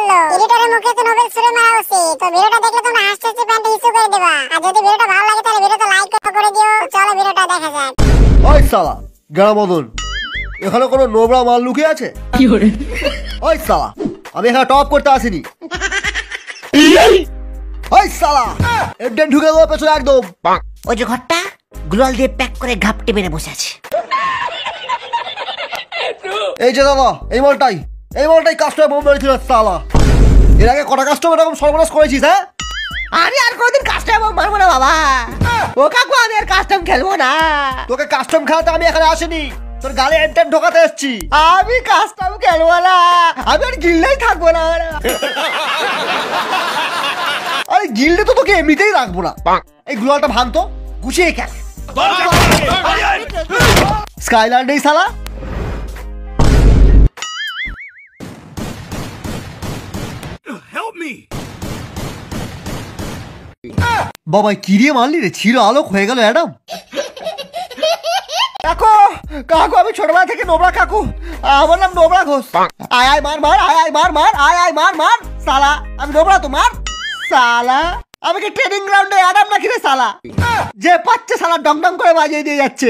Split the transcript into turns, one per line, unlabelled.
বললো এডিটরের মুখে তো নোবেল ছুড়ে মারা উচিত। তো ভিডিওটা দেখলে তোমরা হাসতে হাসতে প্যান্ট ইস্যু করে দিবা। আর যদি ভিডিওটা ভালো লাগে তাহলে ভিডিওতে লাইক করে দিও। চলো ভিডিওটা দেখা যাক।
ওই শালা গেরামদন, এখানে কোনো নোবরা মাল লুকিয়ে আছে? ওই শালা, আমি এখানে টপ করতে আসিনি। ওই শালা এডেন ঢুকে দেবো পেছনে একদম।
ওই যে ঘরটা গ্লোয়াল দিয়ে প্যাক করে ঘাপটে মেরে বসে আছে।
এই যে দাদা, এই মালটাই কাস্টমার বোম মেরেছিল শালা। এর আগে কটা কাস্টমার এরকম সর্বনাশ করেছিস? হ্যাঁ,
আমি আর কোনদিন কাস্টম মারবো না বাবা। ও কাকু, আমি আর কাস্টম খেলবো না।
তোকে কাস্টম খেলাতে আমি এখানে আসিনি, তোর গালে এডেন ঢোকাতে এসেছি।
আমি কাস্টম খেলবো না, আমি আর গিল্ডেই থাকবো না।
আরে গিল্ডে তো তোকে এমনিতেই রাখবো না। এই গ্লোয়ালটা ভাঙতো, গুছিয়ে খেল। স্কাইল্যান্ডেই শালা। বাবা কি দিয়ে মারলি রে? ছিল আলোক হয়ে গেল অ্যাডাম।
কাকু আমি ছোটবেলা থেকে নোবরা কাকু, আমার নাম নোবরা ঘোষ। আয় আয় মার মার, আয় আয় মার মার, আয় আয় মার মার। সালা আমি নোবরা তো মার। সালা আমি কি ট্রেনিং গ্রাউন্ডে অ্যাডাম নাকি রে সালা? যে পাচ্ছে সালা ডং ডং করে বাজিয়ে দিয়ে যাচ্ছে।